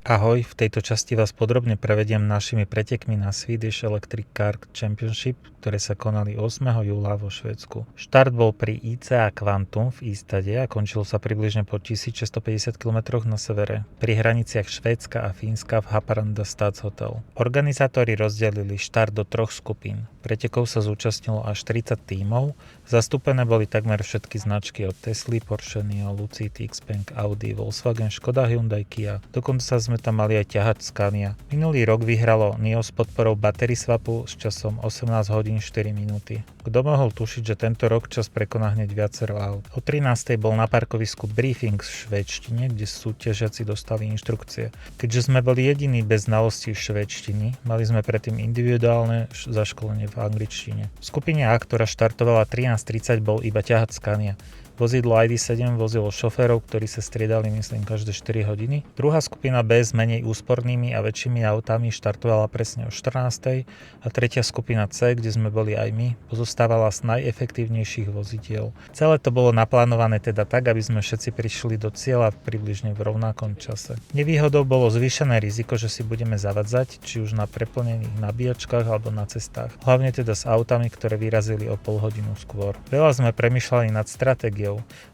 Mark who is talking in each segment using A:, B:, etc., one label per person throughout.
A: Ahoj, v tejto časti vás podrobne prevediem našimi pretekmi na Swedish Electric Car Championship, ktoré sa konali 8. júla vo Švédsku. Štart bol pri ICA Quantum v Ystade a končil sa približne po 1650 km na severe, pri hraniciach Švédska a Fínska v Haparanda Stadshotel. Organizátori rozdelili štart do 3 skupín. Pretekov sa zúčastnilo až 30 tímov, zastúpené boli takmer všetky značky od Tesly, Porsche, NIO, Lucid, Xpeng, Audi, Volkswagen, Škoda, Hyundai, Kia. Dokonca sme tam mali aj ťahač Scania. Minulý rok vyhralo NIO s podporou battery swapu s časom 18 hodín 4 minúty. Kto mohol tušiť, že tento rok čas prekoná hneď viacero aut. O 13. bol na parkovisku briefing v švédštine, kde súťažiaci dostali inštrukcie. Keďže sme boli jediní bez znalostí v švédštine, mali sme predtým individuálne zaškolenie v angličtine. V skupine A, ktorá štartovala 13:30, bol iba ťahač Scania. Vozidlo ID7 vozilo šoférov, ktorí sa striedali, myslím, každé 4 hodiny. Druhá skupina B s menej úspornými a väčšími autami štartovala presne o 14. a tretia skupina C, kde sme boli aj my, pozostávala z najefektívnejších vozidiel. Celé to bolo naplánované teda tak, aby sme všetci prišli do cieľa približne v rovnakom čase. Nevýhodou bolo zvýšené riziko, že si budeme zavadzať, či už na preplnených nabíjačkách alebo na cestách. Hlavne teda s autami, ktoré vyrazili o pol hodinu skôr. Veľa sme premýšľali nad stratégiou.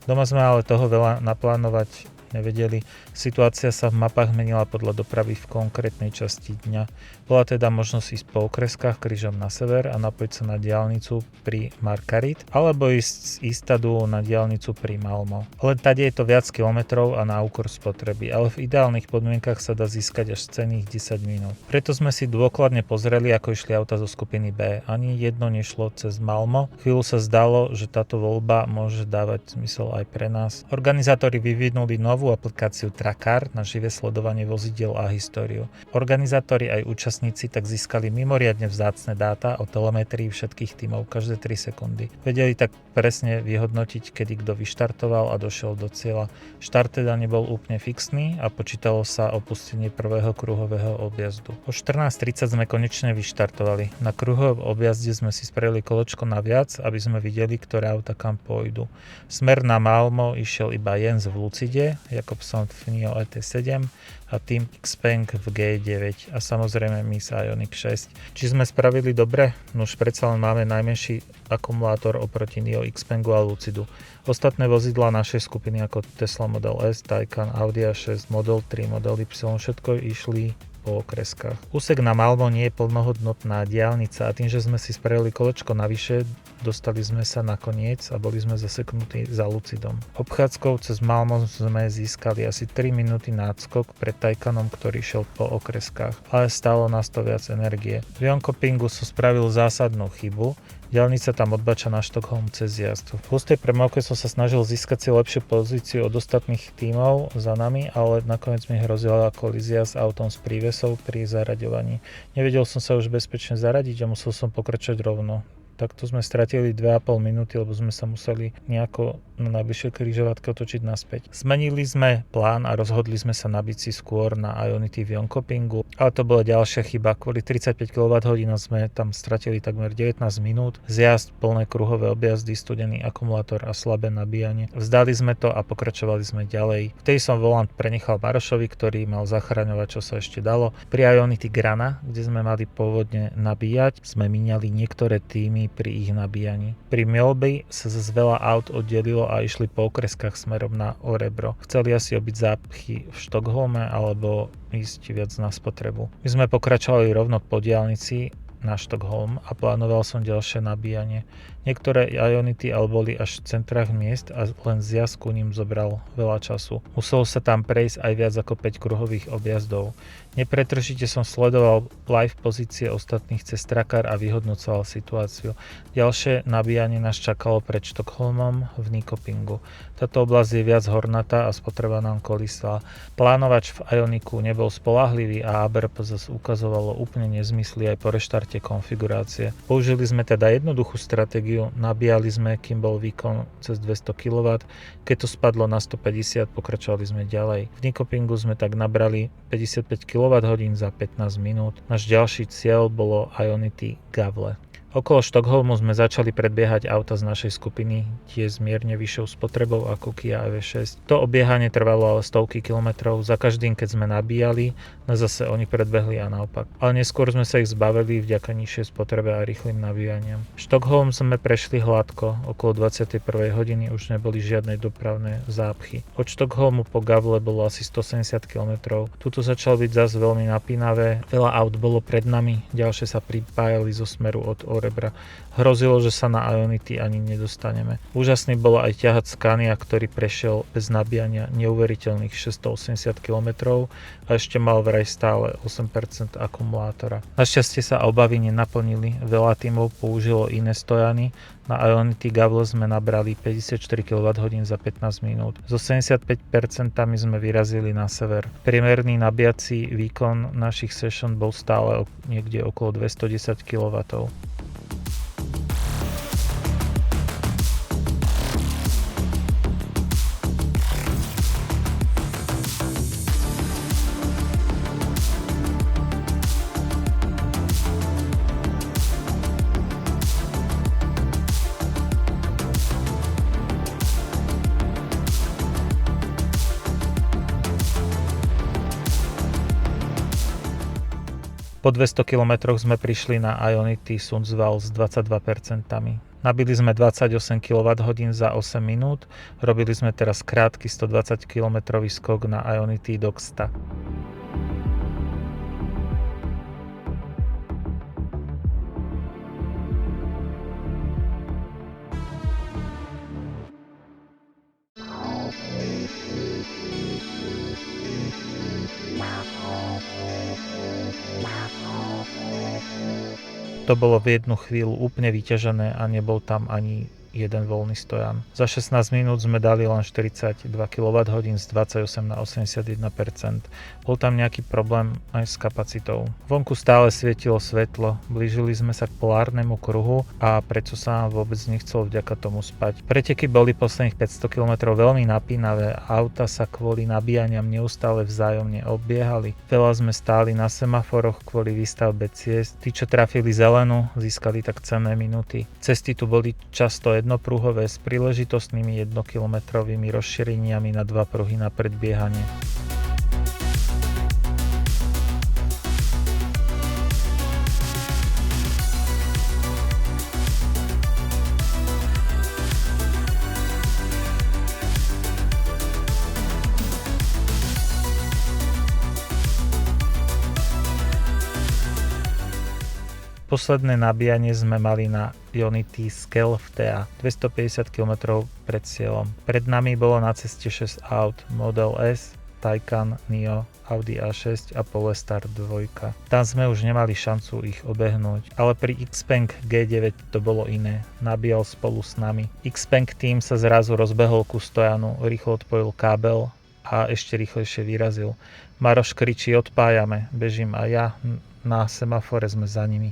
A: Doma sme ale toho veľa naplánovať nevedeli. Situácia sa v mapách menila podľa dopravy v konkrétnej časti dňa. Bola teda možnosť ísť po okreskách krížom na sever a napojiť sa na diaľnicu pri Markarit, alebo ísť z Ystadu na diaľnicu pri Malmo. Len tady je to viac kilometrov a na úkor spotreby, ale v ideálnych podmienkach sa dá získať až cených 10 minút. Preto sme si dôkladne pozreli, ako išli auta zo skupiny B. Ani jedno nešlo cez Malmo. Chvíľu sa zdalo, že táto voľba môže dávať zmysel aj pre nás. Organizátori vyvinuli novú aplikáciu Trackar na živé sledovanie vozidiel a históriu. Organizátori aj účastníci tak získali mimoriadne vzácne dáta o telemetrii všetkých tímov každé 3 sekundy. Vedeli tak presne vyhodnotiť, kedy kto vyštartoval a došiel do cieľa. Štart teda nebol úplne fixný a počítalo sa opustenie prvého kruhového objazdu. O 14:30 sme konečne vyštartovali. Na kruhovom objazde sme si spravili koločko naviac, aby sme videli, ktoré auta kam pôjdu. Smer na Malmo išiel iba Jens v Lucide, Jakobson v NIO ET7 a Team Xpeng v G9 a samozrejme my z Ioniq 6. Či sme spravili dobre? No už predsa len máme najmenší akumulátor oproti NIO Xpengu a Lucidu. Ostatné vozidlá našej skupiny ako Tesla Model S, Taycan, Audi A6, Model 3, Model Y, všetko išli po okreskách. Úsek na Malmo nie je plnohodnotná diaľnica a tým, že sme si spravili kolečko navyše, dostali sme sa na koniec a boli sme zaseknutí za Lucidom. Obchádzkou cez Malmo sme získali asi 3 minúty náskok pred Taycanom, ktorý šiel po okreskách, ale stálo nás to viac energie. V Jönköpingu som spravil zásadnú chybu. Diaľnica tam odbača na Štokholm cez jazd. V hustej premávke som sa snažil získať si lepšiu pozíciu od ostatných tímov za nami, ale nakoniec mi hrozila kolízia s autom z prívesov pri zaraďovaní. Nevedel som sa už bezpečne zaradiť a musel som pokračovať rovno. Takto sme stratili 2,5 minúty, lebo sme sa museli nejako na najbližšej križovatke otočiť naspäť. Zmenili sme plán a rozhodli sme sa nabiť si skôr na Ionity v Jönköpingu, ale to bola ďalšia chyba. Kvôli 35 kWh sme tam stratili takmer 19 minút. Zjazd, plné kruhové objazdy, studený akumulátor a slabé nabíjanie. Vzdali sme to a pokračovali sme ďalej. Vtedy som volant prenechal Marošovi, ktorý mal zachraňovať, čo sa ešte dalo. Pri Ionity Grana, kde sme mali pôvodne nabíjať, sme míňali niektoré týmy pri ich nabíjaní. Pri Mjölby sa zase veľa aut oddelilo a išli po okreskách smerom na Orebro. Chceli asi obiť zápchy v Štokholme alebo ísť viac na spotrebu. My sme pokračovali rovno po diaľnici na Štokholm a plánoval som ďalšie nabíjanie. Niektoré Ionity ale boli až v centrách miest a len zjazd ku ním zobral veľa času. Muselo sa tam prejsť aj viac ako 5 kruhových objazdov. Nepretržite som sledoval live pozície ostatných cez Trackar a vyhodnocoval situáciu. Ďalšie nabíjanie nás čakalo pred Štokholmom v Nykopingu. Táto oblasť je viac hornatá a spotreba nám kolísala. Plánovač v Ioniku nebol spoľahlivý a ABRP zase ukazovalo úplne nezmysly aj po reštarte konfigurácie. Použili sme teda jednoduchú stratégiu. Nabíjali sme, kým bol výkon cez 200 kW. Keď to spadlo na 150, pokračovali sme ďalej. V Nykopingu sme tak nabrali 55 kWh za 15 minút. Náš ďalší cieľ bolo Ionity Gavle. Okolo Štokholmu sme začali predbiehať auta z našej skupiny, tie s mierne vyššou spotrebou ako Kia EV6. To obiehanie trvalo ale stovky kilometrov, za každým keď sme nabíjali, no zase oni predbehli a naopak. Ale neskôr sme sa ich zbavili vďaka nižšej spotrebe a rýchlym nabíjaniam. Štokholm sme prešli hladko, okolo 21. hodiny už neboli žiadne dopravné zápchy. Od Štokholmu po Gavle bolo asi 170 km. Tuto začalo byť zase veľmi napínavé, veľa aut bolo pred nami, ďalšie sa pripájali zo smeru od Orebra. Hrozilo, že sa na Ionity ani nedostaneme. Úžasný bolo aj ťahať Scania, ktorý prešiel bez nabíjania neuveriteľných 680 km a ešte mal vraj stále 8% akumulátora. Našťastie sa obavy nenaplnili, veľa tímov použilo iné stojany. Na Ionity Gavle sme nabrali 54 kWh za 15 minút. So 75% sme vyrazili na sever. Priemerný nabíjací výkon našich session bol stále niekde okolo 210 kW. Po 200 km sme prišli na Ionity Sundsvall s 22%. Nabili sme 28 kWh za 8 minút, robili sme teraz krátky 120 km skok na Ionity Doxa. To bolo v jednu chvíľu úplne vyťažené a nebol tam ani jeden voľný stojan. Za 16 minút sme dali len 42 kWh z 28 na 81%. Bol tam nejaký problém aj s kapacitou. Vonku stále svietilo svetlo, blížili sme sa k polárnemu kruhu a prečo sa nám vôbec nechcelo vďaka tomu spať. Preteky boli posledných 500 km veľmi napínavé, auta sa kvôli nabíjaniam neustále vzájomne obiehali. Veľa sme stáli na semaforoch kvôli výstavbe ciest. Tí, čo trafili zelenú, získali tak cenné minúty. Cesty tu boli často jednopruhové s príležitostnými jednokilometrovými rozšíreniami na dva pruhy na predbiehanie. Posledné nabíjanie sme mali na Ionity Skellefteå, 250 km pred cieľom. Pred nami bolo na ceste 6 aut, Model S, Taycan, Nio, Audi A6 a Polestar 2. Tam sme už nemali šancu ich obehnúť, ale pri Xpeng G9 to bolo iné, nabíjal spolu s nami. Xpeng tým sa zrazu rozbehol ku stojanu, rýchlo odpojil kábel a ešte rýchlejšie vyrazil. Maroš kričí odpájame, bežím a ja, na semafore sme za nimi.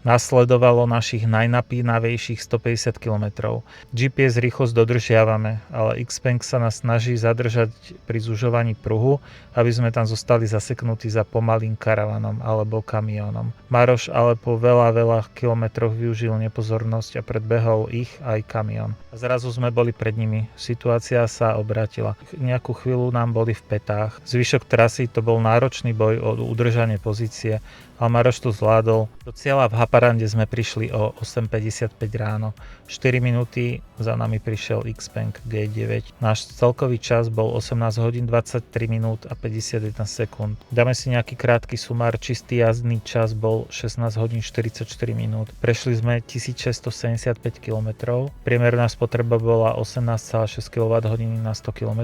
A: Nasledovalo našich najnapínavejších 150 km. GPS rýchlosť dodržiavame, ale Xpeng sa nás snaží zadržať pri zužovaní pruhu, aby sme tam zostali zaseknutí za pomalým karavanom alebo kamiónom. Maroš ale po veľa kilometroch využil nepozornosť a predbehol ich aj kamión. A zrazu sme boli pred nimi. Situácia sa obrátila. Nejakú chvíľu nám boli v pätách. Zvyšok trasy to bol náročný boj o udržanie pozície, ale Maroš to zvládol. Do cieľa v Haparande sme prišli o 8:55 ráno. 4 minúty za nami prišiel Xpeng G9. Náš celkový čas bol 18 hodín 23 minút a 51 sekúnd. Dáme si nejaký krátky sumár. Čistý jazdný čas bol 16 hodín 44 minút. Prešli sme 1675 km. Priemerná spotreba bola 18,6 kWh na 100 km.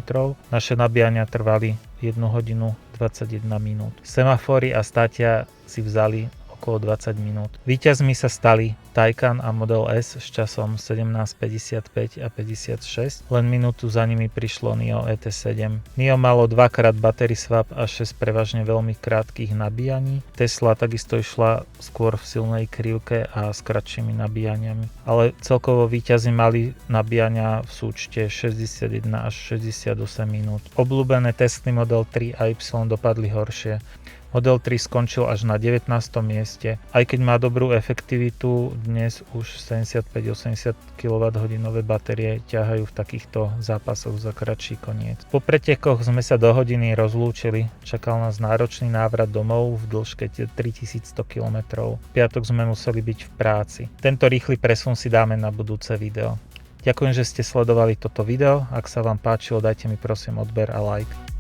A: Naše nabíjania trvali 1 hodinu 21 minút. Semafory a státia si vzali okolo 20 minút. Víťazmi sa stali Taycan a Model S s časom 17:55 a 56. Len minútu za nimi prišlo Nio ET7. Nio malo dvakrát battery swap a 6 prevažne veľmi krátkych nabíjaní. Tesla takisto išla skôr v silnej krivke a s kratšími nabíjaniami. Ale celkovo víťazi mali nabíjania v súčte 61 až 68 minút. Obľúbené Tesla Model 3 a Y dopadli horšie. Model 3 skončil až na 19. mieste. Aj keď má dobrú efektivitu, dnes už 75-80 kWh batérie ťahajú v takýchto zápasoch za kratší koniec. Po pretekoch sme sa do hodiny rozlúčili. Čakal nás náročný návrat domov v dĺžke 3100 km. V piatok sme museli byť v práci. Tento rýchly presun si dáme na budúce video. Ďakujem, že ste sledovali toto video. Ak sa vám páčilo, dajte mi prosím odber a like.